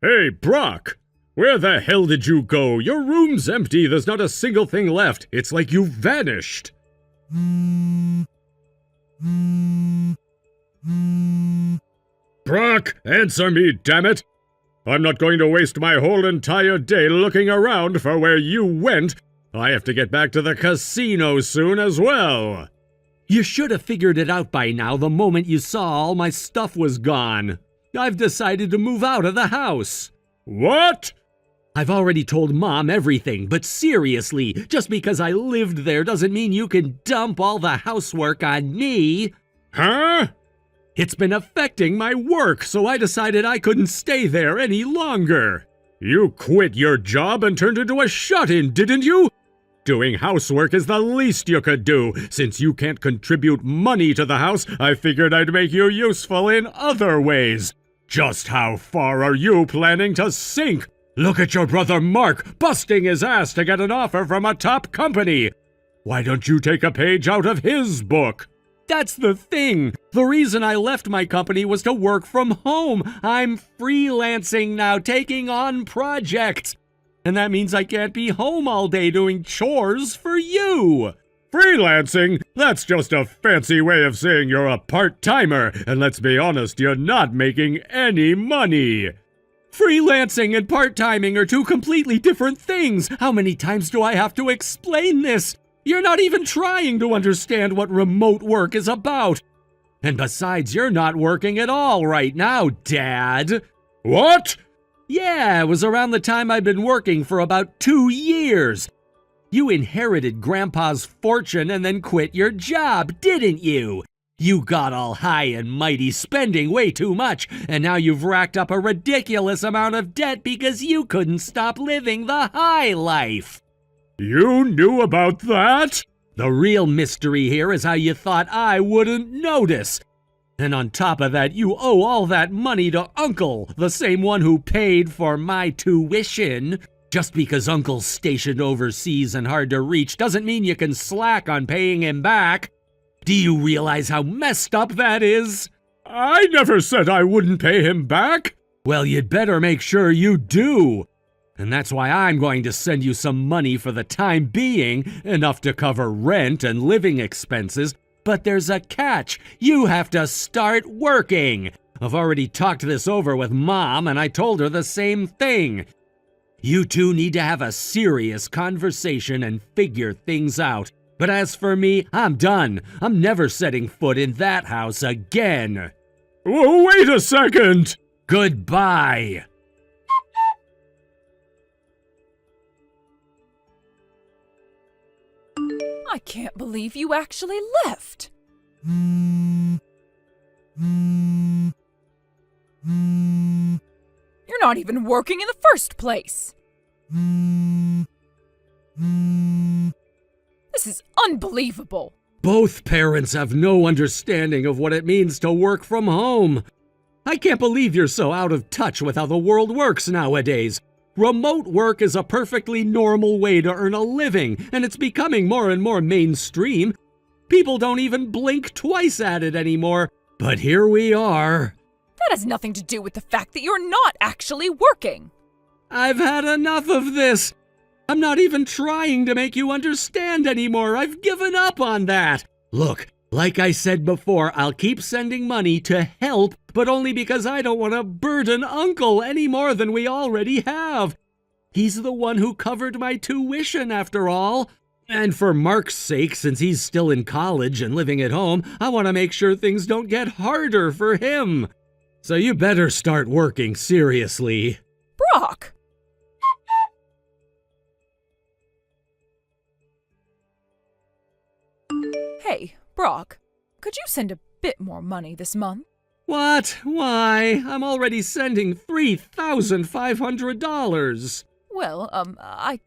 Hey, Brock! Where the hell did you go? Your room's empty. There's not a single thing left. It's like you vanished. Brock, answer me, damn it! I'm not going to waste my whole entire day looking around for where you went. I have to get back to the casino soon as well. You should have figured it out by now the moment you saw all my stuff was gone. I've decided to move out of the house. What? I've already told Mom everything, but seriously, just because I lived there doesn't mean you can dump all the housework on me. Huh? It's been affecting my work, so I decided I couldn't stay there any longer. You quit your job and turned into a shut-in, didn't you? Doing housework is the least you could do. Since you can't contribute money to the house, I figured I'd make you useful in other ways. Just how far are you planning to sink? Look at your brother Mark, busting his ass to get an offer from a top company. Why don't you take a page out of his book? That's the thing. The reason I left my company was to work from home. I'm freelancing now, taking on projects. And that means I can't be home all day doing chores for you. Freelancing? That's just a fancy way of saying you're a part-timer. And let's be honest, you're not making any money. Freelancing and part-timing are two completely different things. How many times do I have to explain this? You're not even trying to understand what remote work is about. And besides, you're not working at all right now, Dad. What? Yeah, it was around the time I'd been working for about 2 years. You inherited Grandpa's fortune and then quit your job, didn't you? You got all high and mighty, spending way too much, and now you've racked up a ridiculous amount of debt because you couldn't stop living the high life. You knew about that? The real mystery here is how you thought I wouldn't notice. And on top of that, you owe all that money to Uncle, the same one who paid for my tuition. Just because Uncle's stationed overseas and hard to reach doesn't mean you can slack on paying him back. Do you realize how messed up that is? I never said I wouldn't pay him back. Well, you'd better make sure you do. And that's why I'm going to send you some money for the time being, enough to cover rent and living expenses. But there's a catch. You have to start working. I've already talked this over with Mom, and I told her the same thing. You two need to have a serious conversation and figure things out. But as for me, I'm done. I'm never setting foot in that house again. Wait a second. Goodbye. I can't believe you actually left. You're not even working in the first place. This is unbelievable. Both parents have no understanding of what it means to work from home. I can't believe you're so out of touch with how the world works nowadays. Remote work is a perfectly normal way to earn a living, and it's becoming more and more mainstream. People don't even blink twice at it anymore, but here we are. That has nothing to do with the fact that you're not actually working. I've had enough of this. I'm not even trying to make you understand anymore. I've given up on that. Look, like I said before, I'll keep sending money to help, but only because I don't want to burden Uncle any more than we already have. He's the one who covered my tuition, after all. And for Mark's sake, since he's still in college and living at home, I want to make sure things don't get harder for him. So you better start working seriously. Brock! Hey, Brock, could you send a bit more money this month? What? Why? I'm already sending $3,500. Well, I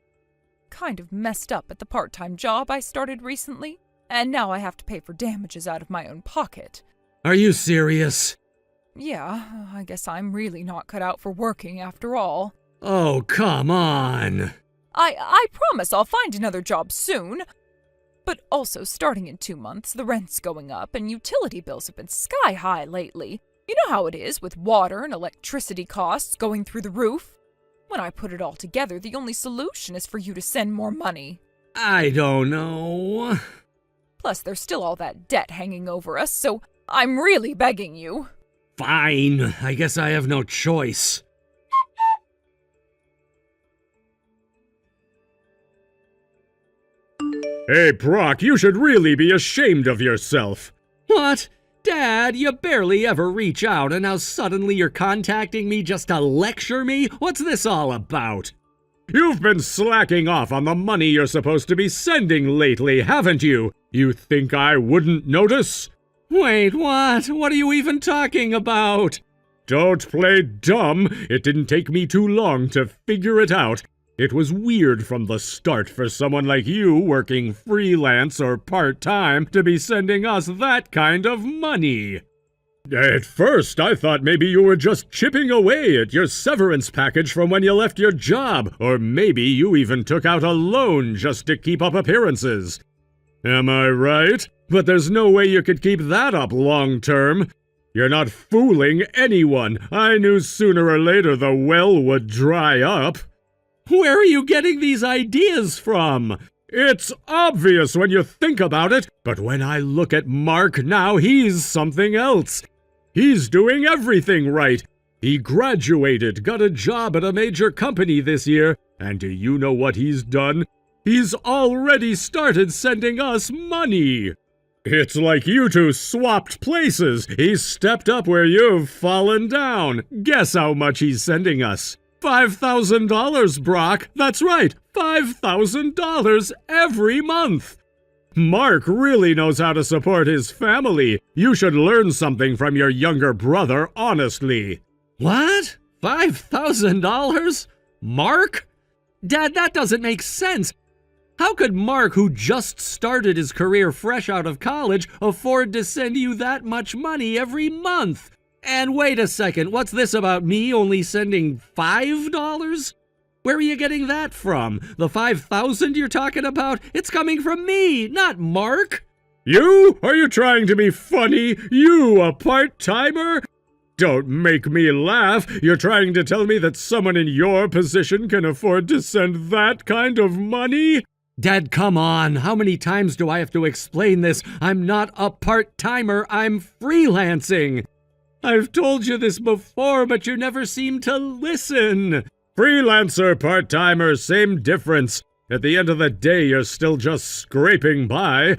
kind of messed up at the part-time job I started recently, and now I have to pay for damages out of my own pocket. Are you serious? Yeah, I guess I'm really not cut out for working after all. Oh, come on. I promise I'll find another job soon. But also, starting in 2 months, the rent's going up and utility bills have been sky high lately. You know how it is with water and electricity costs going through the roof. When I put it all together, the only solution is for you to send more money. I don't know. Plus, there's still all that debt hanging over us, so I'm really begging you. Fine, I guess I have no choice. Hey, Brock, you should really be ashamed of yourself. What? Dad, you barely ever reach out, and now suddenly you're contacting me just to lecture me? What's this all about? You've been slacking off on the money you're supposed to be sending lately, haven't you? You think I wouldn't notice? Wait, what? What are you even talking about? Don't play dumb. It didn't take me too long to figure it out. It was weird from the start for someone like you working freelance or part-time to be sending us that kind of money. At first, I thought maybe you were just chipping away at your severance package from when you left your job, or maybe you even took out a loan just to keep up appearances. Am I right? But there's no way you could keep that up long-term. You're not fooling anyone. I knew sooner or later the well would dry up. Where are you getting these ideas from? It's obvious when you think about it, but when I look at Mark now, he's something else. He's doing everything right. He graduated, got a job at a major company this year, and do you know what he's done? He's already started sending us money. It's like you two swapped places. He's stepped up where you've fallen down. Guess how much he's sending us? $5,000, Brock. That's right, $5,000 every month. Mark really knows how to support his family. You should learn something from your younger brother, honestly. What? $5,000? Mark? Dad, that doesn't make sense. How could Mark, who just started his career fresh out of college, afford to send you that much money every month? And wait a second, what's this about me only sending $5? Where are you getting that from? The $5,000 you're talking about? It's coming from me, not Mark. You? Are you trying to be funny? You, a part-timer? Don't make me laugh. You're trying to tell me that someone in your position can afford to send that kind of money? Dad, come on. How many times do I have to explain this? I'm not a part-timer. I'm freelancing. I've told you this before, but you never seem to listen. Freelancer, part-timer, same difference. At the end of the day, you're still just scraping by.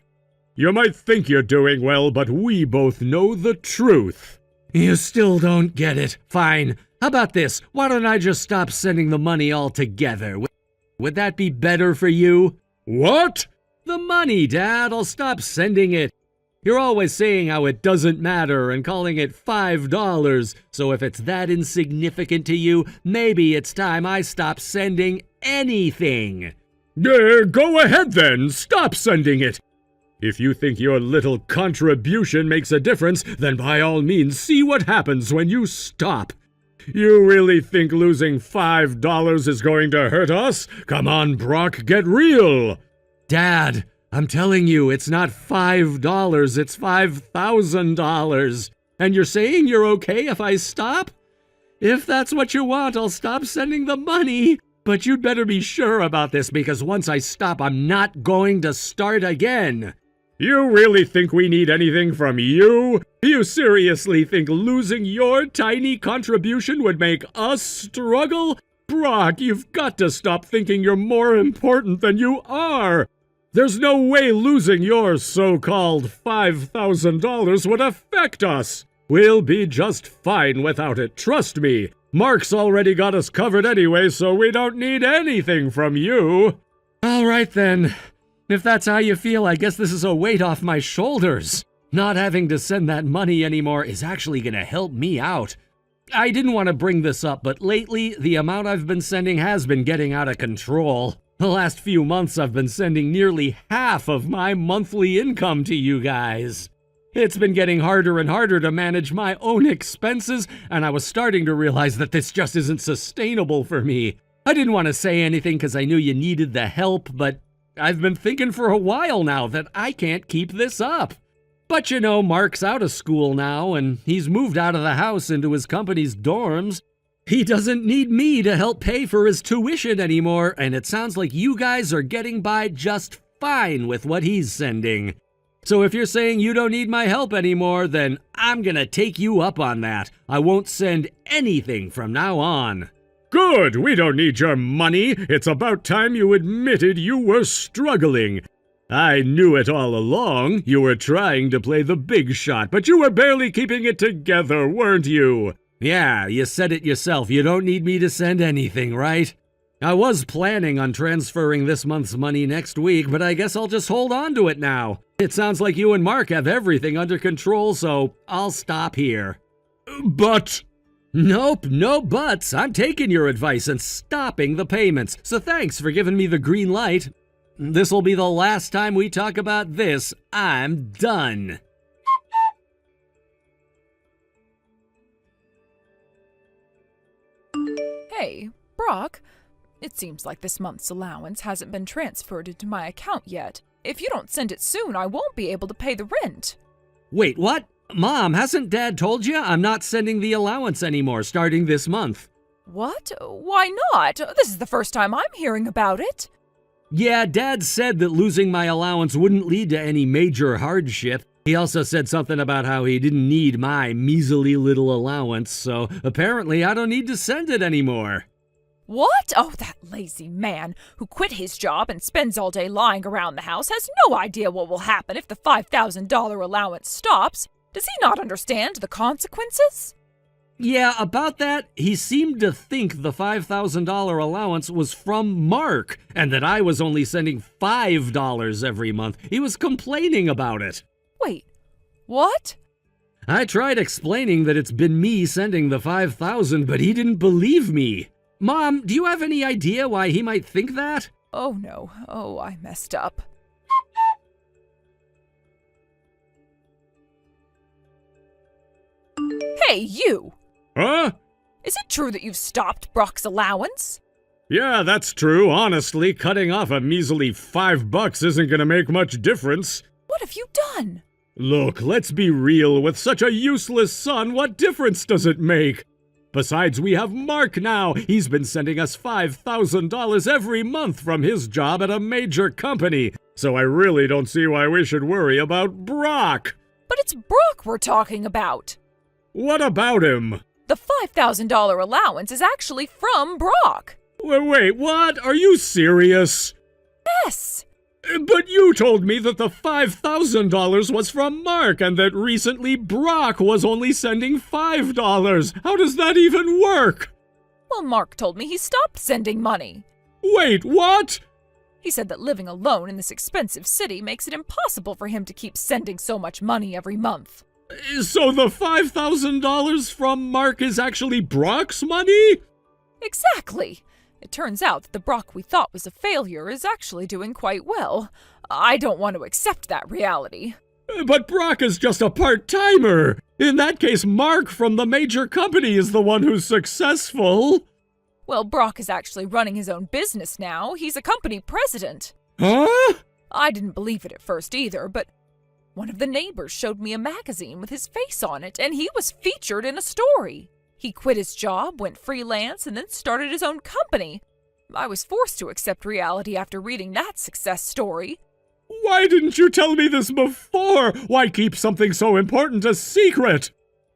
You might think you're doing well, but we both know the truth. You still don't get it. Fine. How about this? Why don't I just stop sending the money altogether? Would that be better for you? What? The money, Dad. I'll stop sending it. You're always saying how it doesn't matter and calling it $5, so if it's that insignificant to you, maybe it's time I stop sending anything. Go ahead then, stop sending it. If you think your little contribution makes a difference, then by all means see what happens when you stop. You really think losing $5 is going to hurt us? Come on, Brock, get real. Dad, I'm telling you, it's not $5, it's $5,000. And you're saying you're okay if I stop? If that's what you want, I'll stop sending the money. But you'd better be sure about this, because once I stop, I'm not going to start again. You really think we need anything from you? You seriously think losing your tiny contribution would make us struggle? Brock, you've got to stop thinking you're more important than you are. There's no way losing your so-called $5,000 would affect us. We'll be just fine without it, trust me. Mark's already got us covered anyway, so we don't need anything from you. All right then. If that's how you feel, I guess this is a weight off my shoulders. Not having to send that money anymore is actually gonna help me out. I didn't want to bring this up, but lately, the amount I've been sending has been getting out of control. The last few months I've been sending nearly half of my monthly income to you guys. It's been getting harder and harder to manage my own expenses, and I was starting to realize that this just isn't sustainable for me. I didn't want to say anything because I knew you needed the help, but I've been thinking for a while now that I can't keep this up. But you know, Mark's out of school now, and he's moved out of the house into his company's dorms. He doesn't need me to help pay for his tuition anymore, and it sounds like you guys are getting by just fine with what he's sending. So if you're saying you don't need my help anymore, then I'm gonna take you up on that. I won't send anything from now on. Good, we don't need your money. It's about time you admitted you were struggling. I knew it all along. You were trying to play the big shot, but you were barely keeping it together, weren't you? Yeah, you said it yourself. You don't need me to send anything, right? I was planning on transferring this month's money next week, but I guess I'll just hold on to it now. It sounds like you and Mark have everything under control, so I'll stop here. But... Nope, no buts. I'm taking your advice and stopping the payments, so thanks for giving me the green light. This'll be the last time we talk about this. I'm done. Hey, Brock, it seems like this month's allowance hasn't been transferred into my account yet. If you don't send it soon, I won't be able to pay the rent. Wait, what? Mom, hasn't Dad told you I'm not sending the allowance anymore starting this month? What? Why not? This is the first time I'm hearing about it. Yeah, Dad said that losing my allowance wouldn't lead to any major hardship. He also said something about how he didn't need my measly little allowance, so apparently I don't need to send it anymore. What? Oh, that lazy man who quit his job and spends all day lying around the house has no idea what will happen if the $5,000 allowance stops. Does he not understand the consequences? Yeah, about that, he seemed to think the $5,000 allowance was from Mark, and that I was only sending $5 every month. He was complaining about it. Wait, what? I tried explaining that it's been me sending the $5,000, but he didn't believe me. Mom, do you have any idea why he might think that? Oh no, oh, I messed up. Hey, you! Huh? Is it true that you've stopped Brock's allowance? Yeah, that's true. Honestly, cutting off a measly $5 isn't gonna make much difference. What have you done? Look, let's be real. With such a useless son, what difference does it make? Besides, we have Mark now. He's been sending us $5,000 every month from his job at a major company. So I really don't see why we should worry about Brock. But it's Brock we're talking about. What about him? The $5,000 allowance is actually from Brock. Wait, what? Are you serious? Yes. But you told me that the $5,000 was from Mark and that recently Brock was only sending $5. How does that even work? Well, Mark told me he stopped sending money. Wait, what? He said that living alone in this expensive city makes it impossible for him to keep sending so much money every month. So the $5,000 from Mark is actually Brock's money? Exactly. It turns out that the Brock we thought was a failure is actually doing quite well. I don't want to accept that reality. But Brock is just a part-timer. In that case, Mark from the major company is the one who's successful. Well, Brock is actually running his own business now. He's a company president. Huh? I didn't believe it at first either, but one of the neighbors showed me a magazine with his face on it, and he was featured in a story. He quit his job, went freelance, and then started his own company. I was forced to accept reality after reading that success story. Why didn't you tell me this before? Why keep something so important a secret?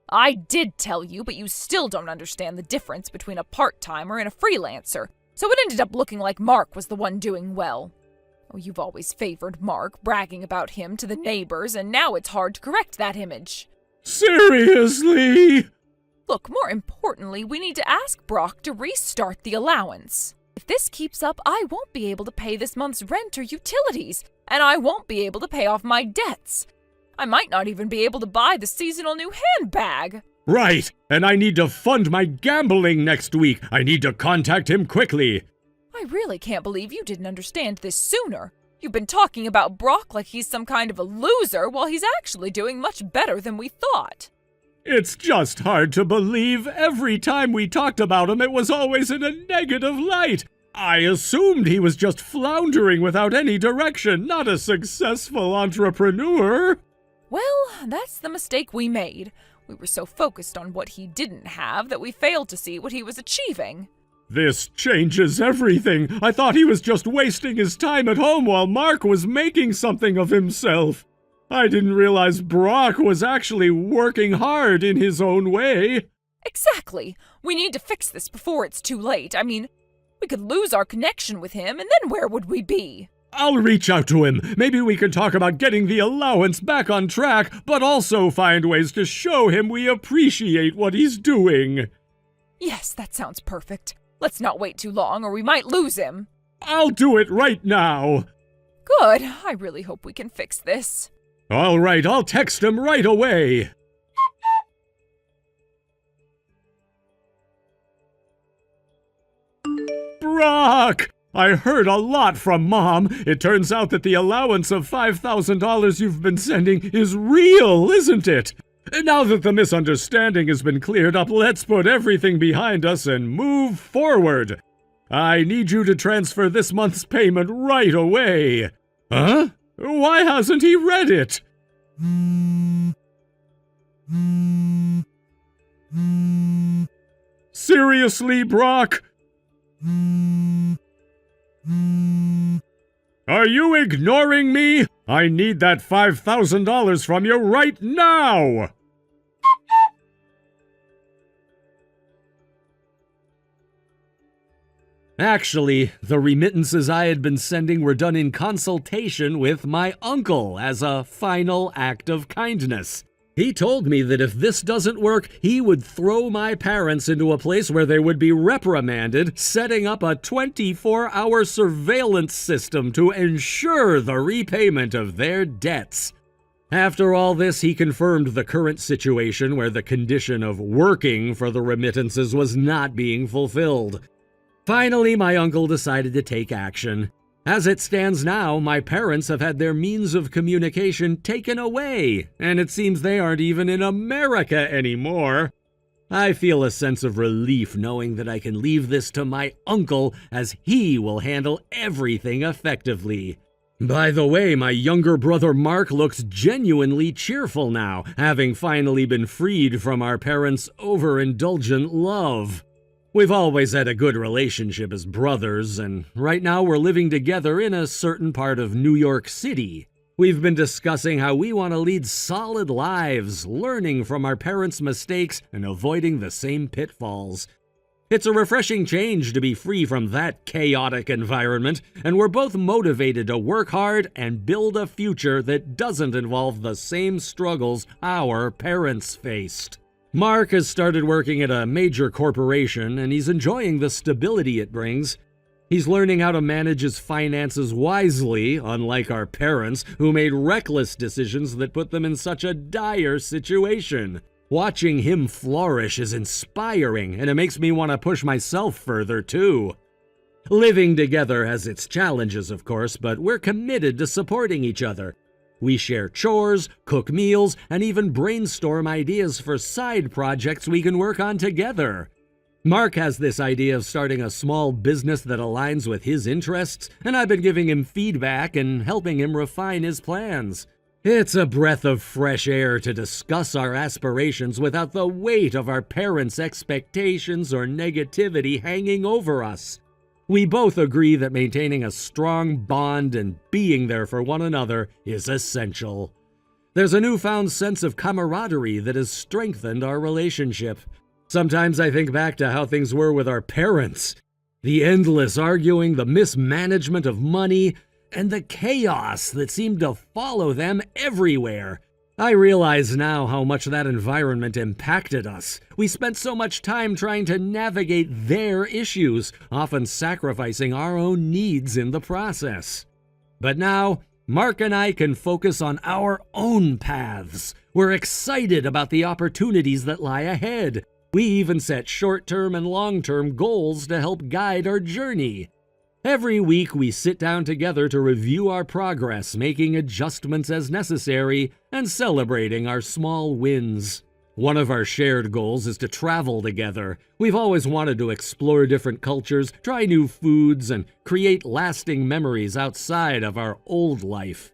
I did tell you, but you still don't understand the difference between a part-timer and a freelancer, so it ended up looking like Mark was the one doing well. Oh, you've always favored Mark, bragging about him to the neighbors, and now it's hard to correct that image. Seriously? Look, more importantly, we need to ask Brock to restart the allowance. If this keeps up, I won't be able to pay this month's rent or utilities, and I won't be able to pay off my debts. I might not even be able to buy the seasonal new handbag. Right, and I need to fund my gambling next week. I need to contact him quickly. I really can't believe you didn't understand this sooner. You've been talking about Brock like he's some kind of a loser, while he's actually doing much better than we thought. It's just hard to believe. Every time we talked about him, it was always in a negative light. I assumed he was just floundering without any direction, not a successful entrepreneur. Well, that's the mistake we made. We were so focused on what he didn't have that we failed to see what he was achieving. This changes everything. I thought he was just wasting his time at home while Mark was making something of himself. I didn't realize Brock was actually working hard in his own way. Exactly. We need to fix this before it's too late. I mean, we could lose our connection with him, and then where would we be? I'll reach out to him. Maybe we can talk about getting the allowance back on track, but also find ways to show him we appreciate what he's doing. Yes, that sounds perfect. Let's not wait too long, or we might lose him. I'll do it right now. Good. I really hope we can fix this. All right, I'll text him right away. Brock! I heard a lot from Mom. It turns out that the allowance of $5,000 you've been sending is real, isn't it? Now that the misunderstanding has been cleared up, let's put everything behind us and move forward. I need you to transfer this month's payment right away. Huh? Why hasn't he read it? Seriously, Brock? Are you ignoring me? I need that $5,000 from you right now! Actually, the remittances I had been sending were done in consultation with my uncle as a final act of kindness. He told me that if this doesn't work, he would throw my parents into a place where they would be reprimanded, setting up a 24-hour surveillance system to ensure the repayment of their debts. After all this, he confirmed the current situation where the condition of working for the remittances was not being fulfilled. Finally, my uncle decided to take action. As it stands now, my parents have had their means of communication taken away, and it seems they aren't even in America anymore. I feel a sense of relief knowing that I can leave this to my uncle, as he will handle everything effectively. By the way, my younger brother Mark looks genuinely cheerful now, having finally been freed from our parents' overindulgent love. We've always had a good relationship as brothers, and right now we're living together in a certain part of New York City. We've been discussing how we want to lead solid lives, learning from our parents' mistakes and avoiding the same pitfalls. It's a refreshing change to be free from that chaotic environment, and we're both motivated to work hard and build a future that doesn't involve the same struggles our parents faced. Mark has started working at a major corporation, and he's enjoying the stability it brings. He's learning how to manage his finances wisely, unlike our parents, who made reckless decisions that put them in such a dire situation. Watching him flourish is inspiring, and it makes me want to push myself further, too. Living together has its challenges, of course, but we're committed to supporting each other. We share chores, cook meals, and even brainstorm ideas for side projects we can work on together. Mark has this idea of starting a small business that aligns with his interests, and I've been giving him feedback and helping him refine his plans. It's a breath of fresh air to discuss our aspirations without the weight of our parents' expectations or negativity hanging over us. We both agree that maintaining a strong bond and being there for one another is essential. There's a newfound sense of camaraderie that has strengthened our relationship. Sometimes I think back to how things were with our parents. The endless arguing, the mismanagement of money, and the chaos that seemed to follow them everywhere. I realize now how much that environment impacted us. We spent so much time trying to navigate their issues, often sacrificing our own needs in the process. But now, Mark and I can focus on our own paths. We're excited about the opportunities that lie ahead. We even set short-term and long-term goals to help guide our journey. Every week, we sit down together to review our progress, making adjustments as necessary, and celebrating our small wins. One of our shared goals is to travel together. We've always wanted to explore different cultures, try new foods, and create lasting memories outside of our old life.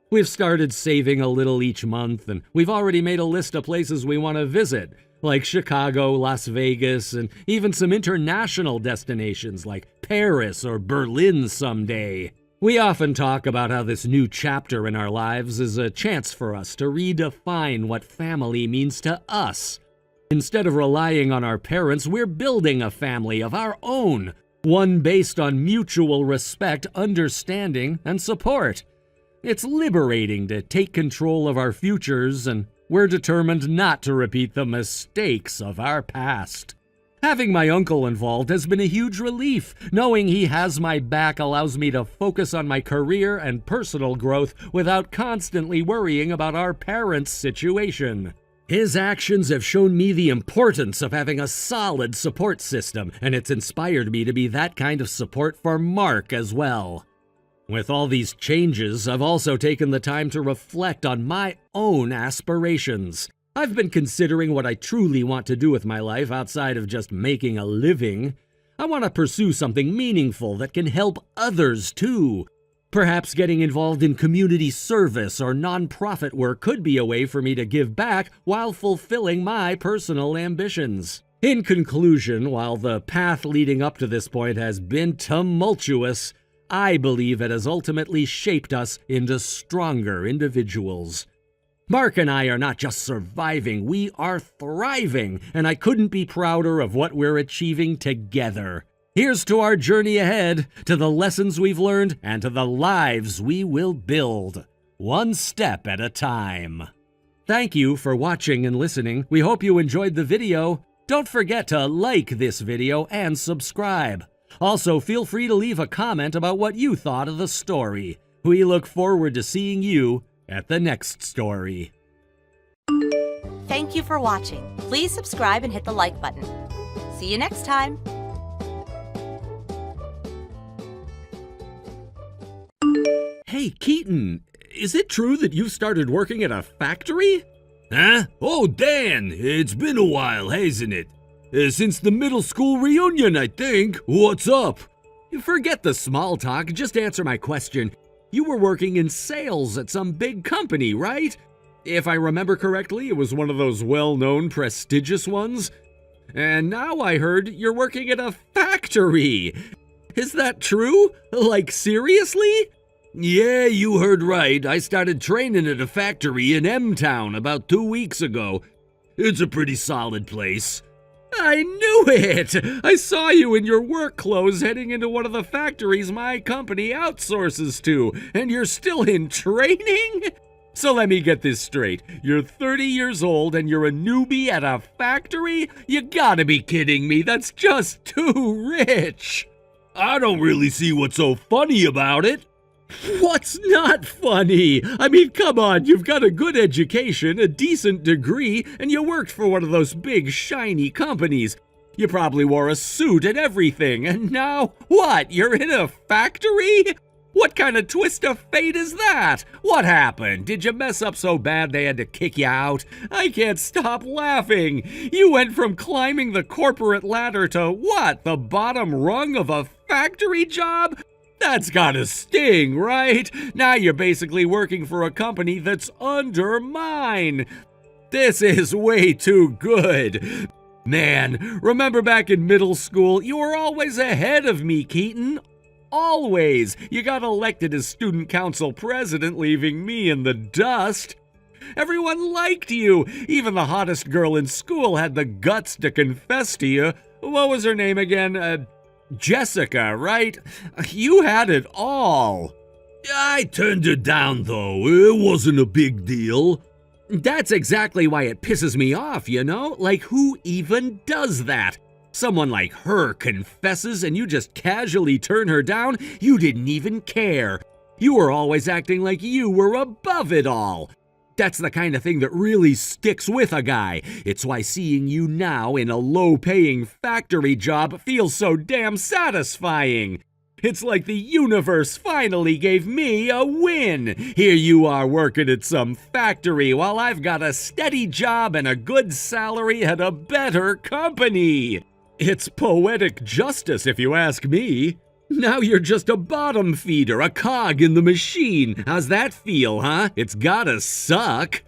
We've started saving a little each month, and we've already made a list of places we want to visit, like Chicago, Las Vegas, and even some international destinations like Paris or Berlin someday. We often talk about how this new chapter in our lives is a chance for us to redefine what family means to us. Instead of relying on our parents, we're building a family of our own, one based on mutual respect, understanding, and support. It's liberating to take control of our futures, and we're determined not to repeat the mistakes of our past. Having my uncle involved has been a huge relief. Knowing he has my back allows me to focus on my career and personal growth without constantly worrying about our parents' situation. His actions have shown me the importance of having a solid support system, and it's inspired me to be that kind of support for Mark as well. With all these changes, I've also taken the time to reflect on my own aspirations. I've been considering what I truly want to do with my life outside of just making a living. I want to pursue something meaningful that can help others too. Perhaps getting involved in community service or nonprofit work could be a way for me to give back while fulfilling my personal ambitions. In conclusion, while the path leading up to this point has been tumultuous, I believe it has ultimately shaped us into stronger individuals. Mark and I are not just surviving, we are thriving, and I couldn't be prouder of what we're achieving together. Here's to our journey ahead, to the lessons we've learned, and to the lives we will build, one step at a time. Thank you for watching and listening. We hope you enjoyed the video. Don't forget to like this video and subscribe. Also, feel free to leave a comment about what you thought of the story. We look forward to seeing you at the next story. Thank you for watching. Please subscribe and hit the like button. See you next time. Hey, Keaton, is it true that you started working at a factory? Huh? Oh, Dan, it's been a while, hasn't it? Since the middle school reunion, I think. What's up? Forget the small talk, just answer my question. You were working in sales at some big company, right? If I remember correctly, it was one of those well-known, prestigious ones. And now I heard you're working at a factory. Is that true? Like, seriously? Yeah, you heard right. I started training at a factory in M-Town about 2 weeks ago. It's a pretty solid place. I knew it! I saw you in your work clothes heading into one of the factories my company outsources to, and you're still in training? So let me get this straight. You're 30 years old and you're a newbie at a factory? You gotta be kidding me, that's just too rich! I don't really see what's so funny about it. What's not funny? I mean, come on, you've got a good education, a decent degree, and you worked for one of those big, shiny companies. You probably wore a suit and everything, and now, what, you're in a factory? What kind of twist of fate is that? What happened? Did you mess up so bad they had to kick you out? I can't stop laughing. You went from climbing the corporate ladder to what, the bottom rung of a factory job? That's gotta sting, right? Now you're basically working for a company that's under mine. This is way too good. Man, remember back in middle school, you were always ahead of me, Keaton. Always. You got elected as student council president, leaving me in the dust. Everyone liked you. Even the hottest girl in school had the guts to confess to you. What was her name again? Jessica, right? You had it all. I turned her down, though. It wasn't a big deal. That's exactly why it pisses me off, you know? Like, who even does that? Someone like her confesses and you just casually turn her down? You didn't even care. You were always acting like you were above it all. That's the kind of thing that really sticks with a guy. It's why seeing you now in a low-paying factory job feels so damn satisfying. It's like the universe finally gave me a win. Here you are working at some factory while I've got a steady job and a good salary at a better company. It's poetic justice if you ask me. Now you're just a bottom feeder, a cog in the machine. How's that feel, huh? It's gotta suck.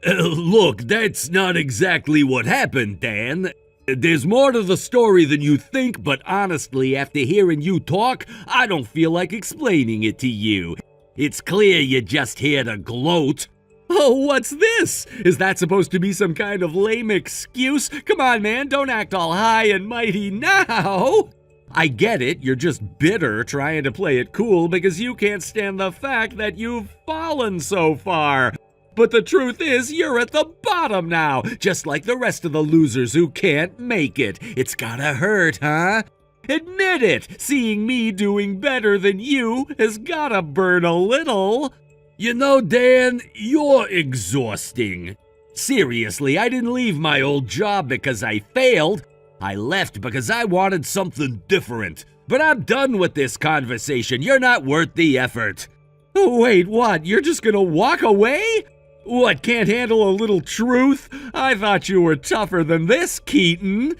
Look, that's not exactly what happened, Dan. There's more to the story than you think, but honestly, after hearing you talk, I don't feel like explaining it to you. It's clear you're just here to gloat. Oh, what's this? Is that supposed to be some kind of lame excuse? Come on, man, don't act all high and mighty now. I get it, you're just bitter trying to play it cool because you can't stand the fact that you've fallen so far. But the truth is, you're at the bottom now, just like the rest of the losers who can't make it. It's gotta hurt, huh? Admit it! Seeing me doing better than you has gotta burn a little. You know, Dan, you're exhausting. Seriously, I didn't leave my old job because I failed. I left because I wanted something different. But I'm done with this conversation. You're not worth the effort. Wait, what? You're just gonna walk away? What, can't handle a little truth? I thought you were tougher than this, Keaton.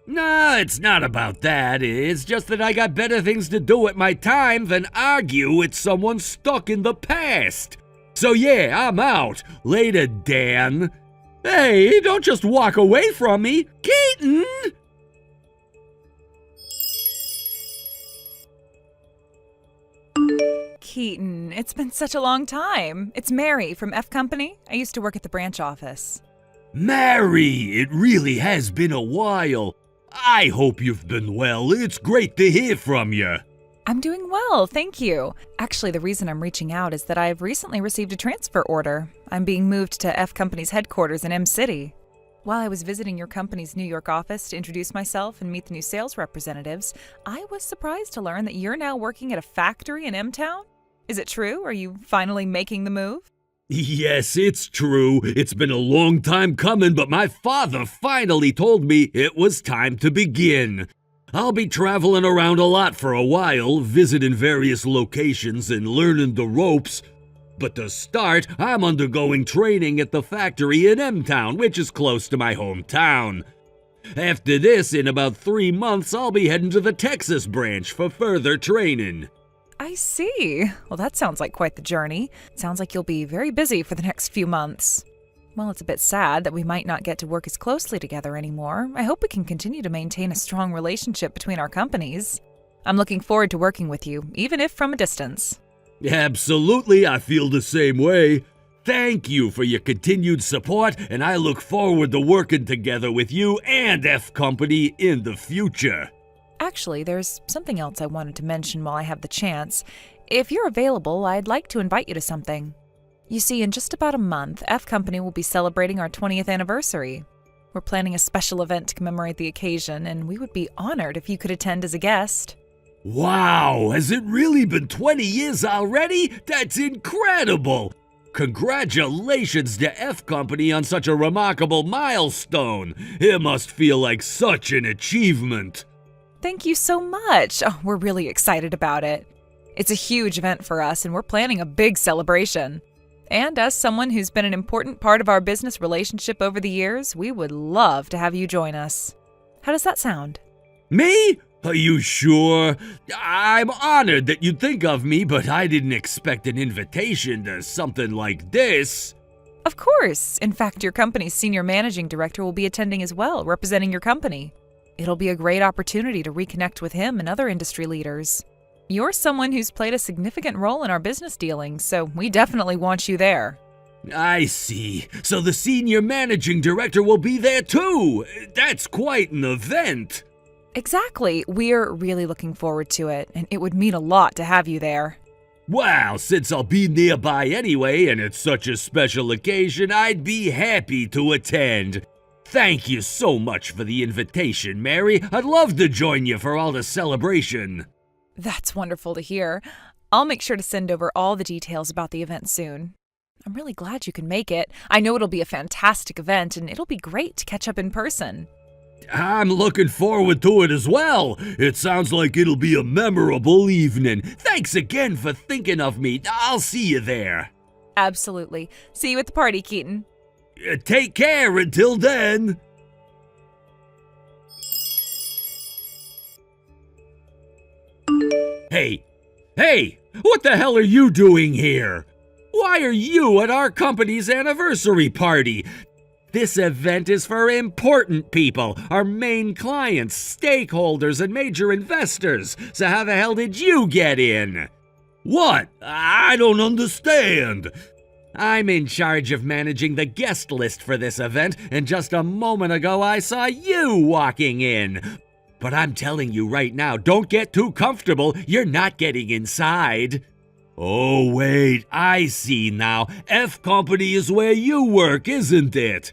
Nah, it's not about that. It's just that I got better things to do with my time than argue with someone stuck in the past. So yeah, I'm out. Later, Dan. Hey, don't just walk away from me. Keaton! Keaton, it's been such a long time. It's Mary from F Company. I used to work at the branch office. Mary, it really has been a while. I hope you've been well. It's great to hear from you. I'm doing well, thank you. Actually, the reason I'm reaching out is that I've recently received a transfer order. I'm being moved to F Company's headquarters in M City. While I was visiting your company's New York office to introduce myself and meet the new sales representatives, I was surprised to learn that you're now working at a factory in M-Town. Is it true? Are you finally making the move? Yes, it's true. It's been a long time coming, but my father finally told me it was time to begin. I'll be traveling around a lot for a while, visiting various locations and learning the ropes. But to start, I'm undergoing training at the factory in M-Town, which is close to my hometown. After this, in about 3 months, I'll be heading to the Texas branch for further training. I see. Well, that sounds like quite the journey. Sounds like you'll be very busy for the next few months. Well, it's a bit sad that we might not get to work as closely together anymore. I hope we can continue to maintain a strong relationship between our companies. I'm looking forward to working with you, even if from a distance. Absolutely, I feel the same way. Thank you for your continued support, and I look forward to working together with you and F Company in the future. Actually, there's something else I wanted to mention while I have the chance. If you're available, I'd like to invite you to something. You see, in just about a month, F Company will be celebrating our 20th anniversary. We're planning a special event to commemorate the occasion, and we would be honored if you could attend as a guest. Wow, has it really been 20 years already? That's incredible! Congratulations to F Company on such a remarkable milestone. It must feel like such an achievement. Thank you so much. Oh, we're really excited about it. It's a huge event for us, and we're planning a big celebration. And as someone who's been an important part of our business relationship over the years, we would love to have you join us. How does that sound? Me? Are you sure? I'm honored that you'd think of me, but I didn't expect an invitation to something like this. Of course. In fact, your company's senior managing director will be attending as well, representing your company. It'll be a great opportunity to reconnect with him and other industry leaders. You're someone who's played a significant role in our business dealings, so we definitely want you there. I see. So the senior managing director will be there too. That's quite an event. Exactly. We're really looking forward to it, and it would mean a lot to have you there. Wow, since I'll be nearby anyway and it's such a special occasion, I'd be happy to attend. Thank you so much for the invitation, Mary. I'd love to join you for all the celebration. That's wonderful to hear. I'll make sure to send over all the details about the event soon. I'm really glad you can make it. I know it'll be a fantastic event, and it'll be great to catch up in person. I'm looking forward to it as well. It sounds like it'll be a memorable evening. Thanks again for thinking of me. I'll see you there. Absolutely. See you at the party, Keaton. Take care until then. Hey, what the hell are you doing here? Why are you at our company's anniversary party? This event is for important people, our main clients, stakeholders, and major investors. So how the hell did you get in? What? I don't understand. I'm in charge of managing the guest list for this event, and just a moment ago I saw you walking in. But I'm telling you right now, don't get too comfortable. You're not getting inside. Oh, wait, I see now. F Company is where you work, isn't it?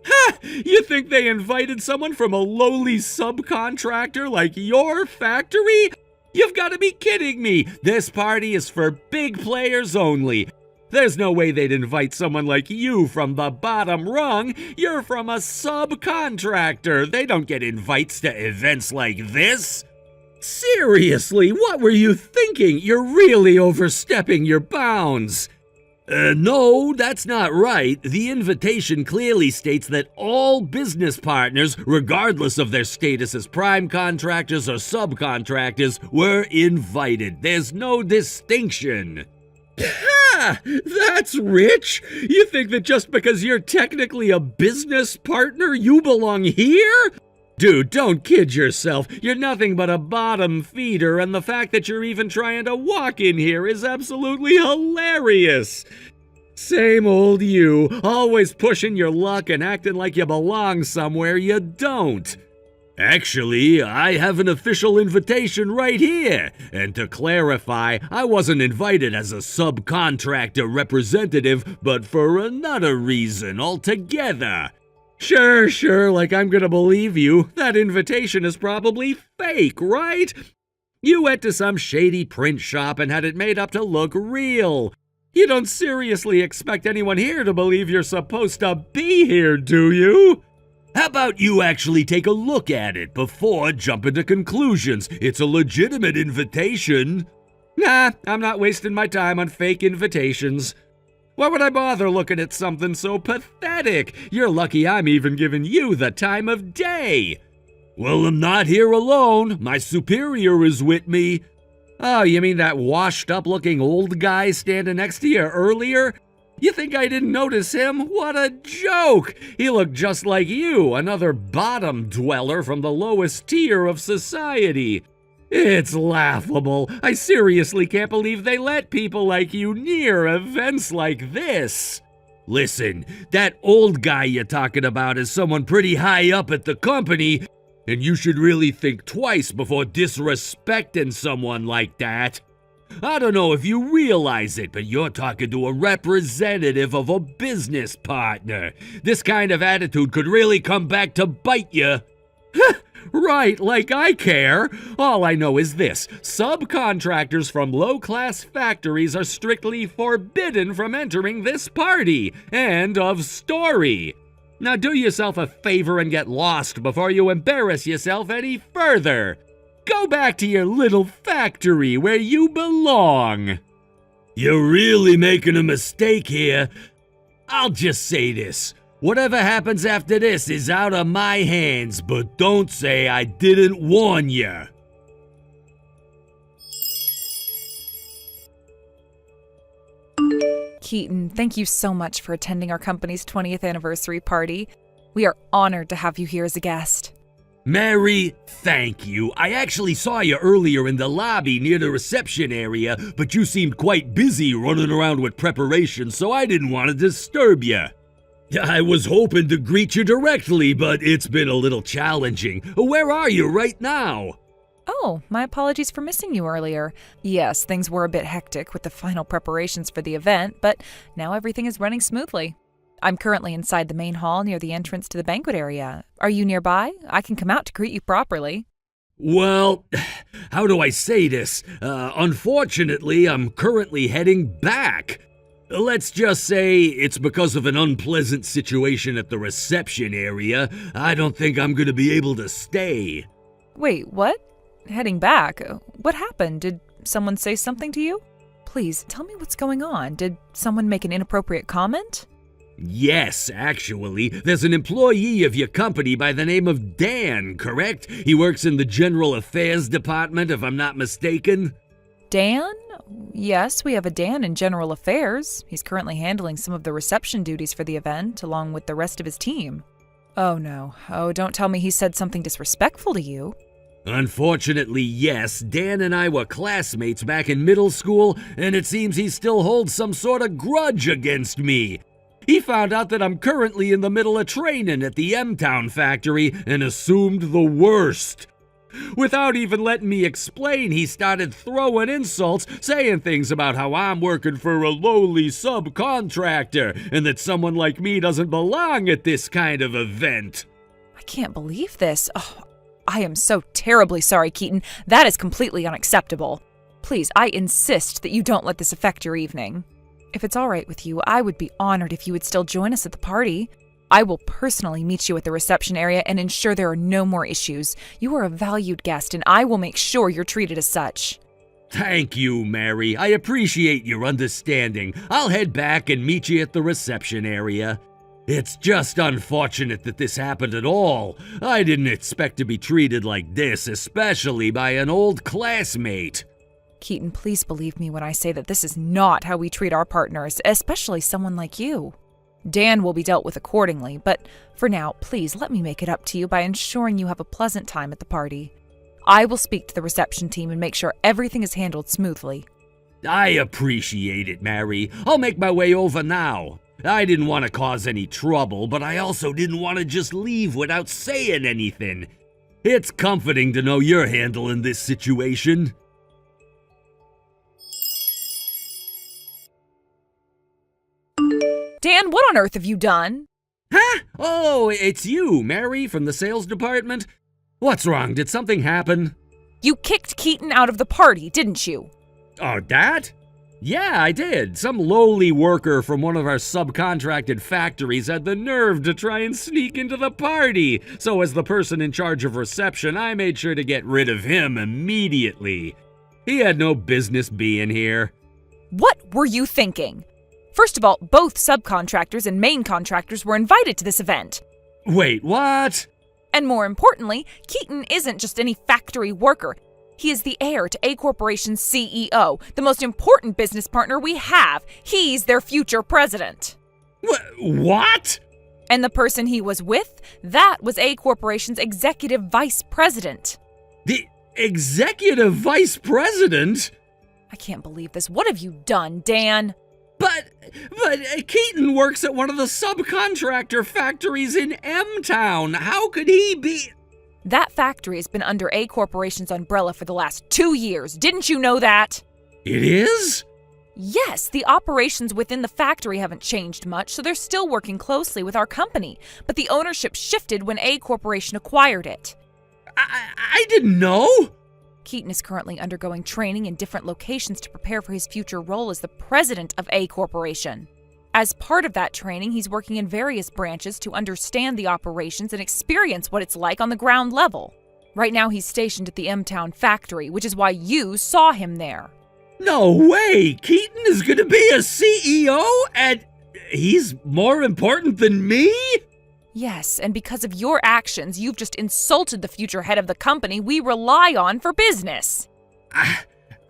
Ha! You think they invited someone from a lowly subcontractor like your factory? You've got to be kidding me. This party is for big players only. There's no way they'd invite someone like you from the bottom rung. You're from a subcontractor. They don't get invites to events like this. Seriously, what were you thinking? You're really overstepping your bounds. No, that's not right. The invitation clearly states that all business partners, regardless of their status as prime contractors or subcontractors, were invited. There's no distinction. Ha! That's rich! You think that just because you're technically a business partner, you belong here? Dude, don't kid yourself. You're nothing but a bottom feeder, and the fact that you're even trying to walk in here is absolutely hilarious. Same old you, always pushing your luck and acting like you belong somewhere you don't. Actually, I have an official invitation right here. And to clarify, I wasn't invited as a subcontractor representative, but for another reason altogether. Sure, like I'm gonna believe you. That invitation is probably fake, right? You went to some shady print shop and had it made up to look real. You don't seriously expect anyone here to believe you're supposed to be here, do you? How about you actually take a look at it before jumping to conclusions? It's a legitimate invitation. Nah, I'm not wasting my time on fake invitations. Why would I bother looking at something so pathetic? You're lucky I'm even giving you the time of day. Well, I'm not here alone. My superior is with me. Oh, you mean that washed-up-looking old guy standing next to you earlier? You think I didn't notice him? What a joke! He looked just like you, another bottom dweller from the lowest tier of society. It's laughable. I seriously can't believe they let people like you near events like this. Listen, that old guy you're talking about is someone pretty high up at the company, and you should really think twice before disrespecting someone like that. I don't know if you realize it, but you're talking to a representative of a business partner. This kind of attitude could really come back to bite you. Right, like I care. All I know is this. Subcontractors from low-class factories are strictly forbidden from entering this party. End of story. Now do yourself a favor and get lost before you embarrass yourself any further. Go back to your little factory where you belong. You're really making a mistake here. I'll just say this. Whatever happens after this is out of my hands, but don't say I didn't warn you. Keaton, thank you so much for attending our company's 20th anniversary party. We are honored to have you here as a guest. Mary, thank you. I actually saw you earlier in the lobby near the reception area, but you seemed quite busy running around with preparations, so I didn't want to disturb you. I was hoping to greet you directly, but it's been a little challenging. Where are you right now? Oh, my apologies for missing you earlier. Yes, things were a bit hectic with the final preparations for the event, but now everything is running smoothly. I'm currently inside the main hall near the entrance to the banquet area. Are you nearby? I can come out to greet you properly. Well, how do I say this? Unfortunately, I'm currently heading back. Let's just say it's because of an unpleasant situation at the reception area. I don't think I'm going to be able to stay. Wait, what? Heading back? What happened? Did someone say something to you? Please, tell me what's going on. Did someone make an inappropriate comment? Yes, actually. There's an employee of your company by the name of Dan, correct? He works in the General Affairs Department, if I'm not mistaken. Dan? Yes, we have a Dan in general affairs. He's currently handling some of the reception duties for the event, along with the rest of his team. Oh no. Oh, don't tell me he said something disrespectful to you. Unfortunately, yes, Dan and I were classmates back in middle school, and it seems he still holds some sort of grudge against me. He found out that I'm currently in the middle of training at the M-Town factory and assumed the worst. Without even letting me explain, he started throwing insults, saying things about how I'm working for a lowly subcontractor and that someone like me doesn't belong at this kind of event. I can't believe this. Oh, I am so terribly sorry, Keaton. That is completely unacceptable. Please, I insist that you don't let this affect your evening. If it's all right with you, I would be honored if you would still join us at the party. I will personally meet you at the reception area and ensure there are no more issues. You are a valued guest, and I will make sure you're treated as such. Thank you, Mary. I appreciate your understanding. I'll head back and meet you at the reception area. It's just unfortunate that this happened at all. I didn't expect to be treated like this, especially by an old classmate. Keaton, please believe me when I say that this is not how we treat our partners, especially someone like you. Dan will be dealt with accordingly, but for now, please let me make it up to you by ensuring you have a pleasant time at the party. I will speak to the reception team and make sure everything is handled smoothly. I appreciate it, Mary. I'll make my way over now. I didn't want to cause any trouble, but I also didn't want to just leave without saying anything. It's comforting to know you're handling this situation. Dan, what on earth have you done? Huh? Oh, it's you, Mary, from the sales department? What's wrong? Did something happen? You kicked Keaton out of the party, didn't you? Oh, that? Yeah, I did. Some lowly worker from one of our subcontracted factories had the nerve to try and sneak into the party. So as the person in charge of reception, I made sure to get rid of him immediately. He had no business being here. What were you thinking? First of all, both subcontractors and main contractors were invited to this event. Wait, what? And more importantly, Keaton isn't just any factory worker. He is the heir to A Corporation's CEO, the most important business partner we have. He's their future president. What? And the person he was with, that was A Corporation's executive vice president. The executive vice president? I can't believe this. What have you done, Dan? But Keaton works at one of the subcontractor factories in M-Town. How could he be? That factory has been under A Corporation's umbrella for the last 2 years. Didn't you know that? It is? Yes, the operations within the factory haven't changed much, so they're still working closely with our company. But the ownership shifted when A Corporation acquired it. I didn't know. Keaton is currently undergoing training in different locations to prepare for his future role as the president of A Corporation. As part of that training, he's working in various branches to understand the operations and experience what it's like on the ground level. Right now, he's stationed at the M-Town factory, which is why you saw him there. No way! Keaton is gonna be a CEO and he's more important than me? Yes, and because of your actions, you've just insulted the future head of the company we rely on for business.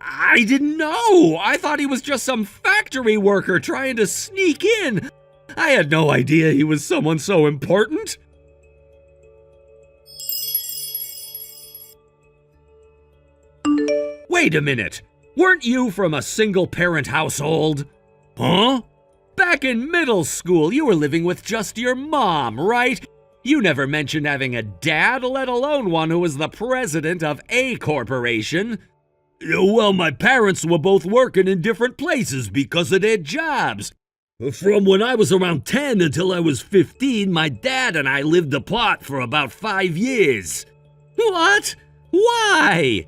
I didn't know. I thought he was just some factory worker trying to sneak in. I had no idea he was someone so important. Wait a minute. Weren't you from a single-parent household? Huh? Back in middle school, you were living with just your mom, right? You never mentioned having a dad, let alone one who was the president of A Corporation. Well, my parents were both working in different places because of their jobs. From when I was around 10 until I was 15, my dad and I lived apart for about 5 years. What? Why?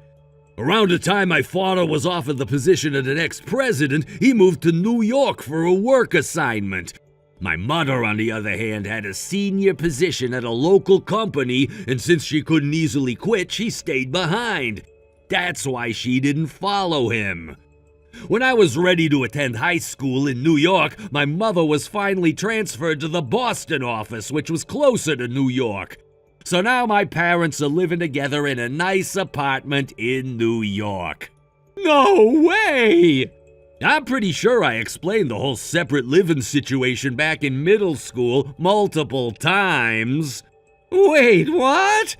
Around the time my father was offered the position of the next president, he moved to New York for a work assignment. My mother, on the other hand, had a senior position at a local company, and since she couldn't easily quit, she stayed behind. That's why she didn't follow him. When I was ready to attend high school in New York, my mother was finally transferred to the Boston office, which was closer to New York. So now my parents are living together in a nice apartment in New York. No way! I'm pretty sure I explained the whole separate living situation back in middle school multiple times. Wait, what?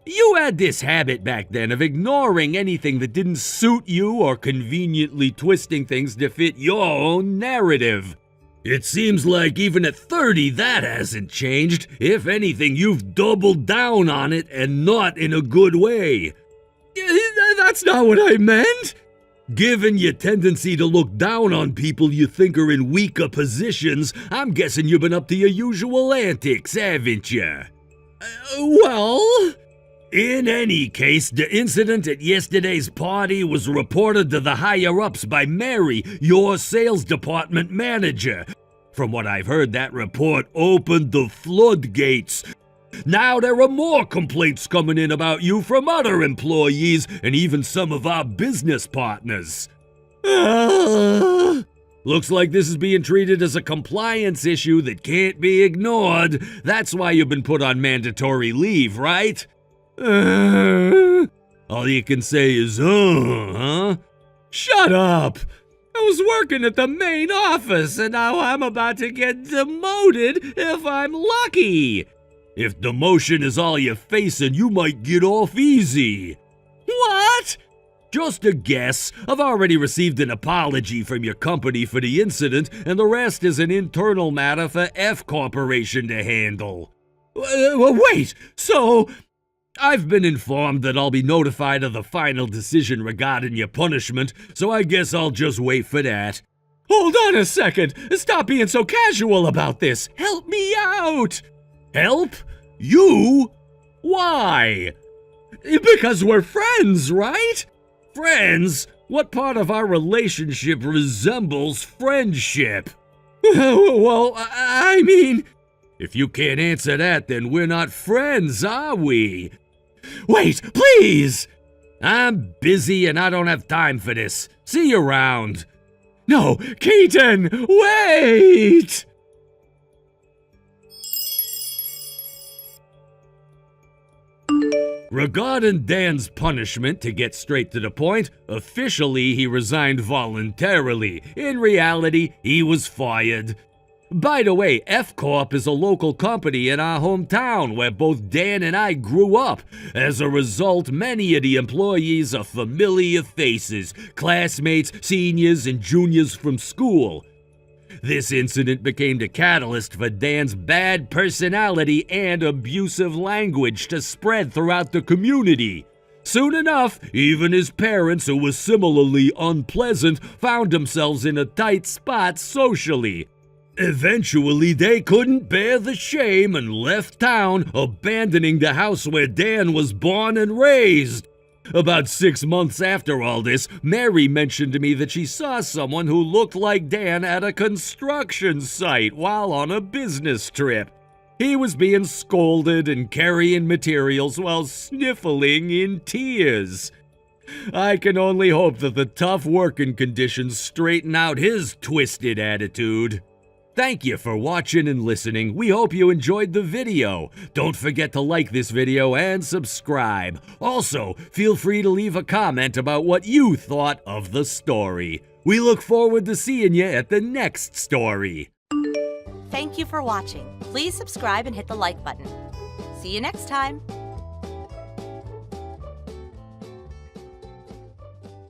You had this habit back then of ignoring anything that didn't suit you or conveniently twisting things to fit your own narrative. It seems like even at 30 that hasn't changed. If anything, you've doubled down on it and not in a good way. That's not what I meant. Given your tendency to look down on people you think are in weaker positions, I'm guessing you've been up to your usual antics, haven't you? Well... In any case, the incident at yesterday's party was reported to the higher-ups by Mary, your sales department manager. From what I've heard, that report opened the floodgates. Now there are more complaints coming in about you from other employees and even some of our business partners. Looks like this is being treated as a compliance issue that can't be ignored. That's why you've been put on mandatory leave, right? All you can say is, huh? Shut up! I was working at the main office, and now I'm about to get demoted if I'm lucky. If demotion is all you're facing, you might get off easy. What? Just a guess. I've already received an apology from your company for the incident, and the rest is an internal matter for F Corporation to handle. Wait, so... I've been informed that I'll be notified of the final decision regarding your punishment, so I guess I'll just wait for that. Hold on a second! Stop being so casual about this! Help me out! Help? You? Why? Because we're friends, right? Friends? What part of our relationship resembles friendship? Well, I mean... If you can't answer that, then we're not friends, are we? Wait, please! I'm busy and I don't have time for this. See you around. No, Keaton, wait! Regarding Dan's punishment, to get straight to the point, officially he resigned voluntarily. In reality, he was fired. By the way, F Corp is a local company in our hometown where both Dan and I grew up. As a result, many of the employees are familiar faces, classmates, seniors, and juniors from school. This incident became the catalyst for Dan's bad personality and abusive language to spread throughout the community. Soon enough, even his parents, who were similarly unpleasant, found themselves in a tight spot socially. Eventually, they couldn't bear the shame and left town, abandoning the house where Dan was born and raised. About 6 months after all this, Mary mentioned to me that she saw someone who looked like Dan at a construction site while on a business trip. He was being scolded and carrying materials while sniffling in tears. I can only hope that the tough working conditions straighten out his twisted attitude. Thank you for watching and listening. We hope you enjoyed the video. Don't forget to like this video and subscribe. Also, feel free to leave a comment about what you thought of the story. We look forward to seeing you at the next story. Thank you for watching. Please subscribe and hit the like button. See you next time.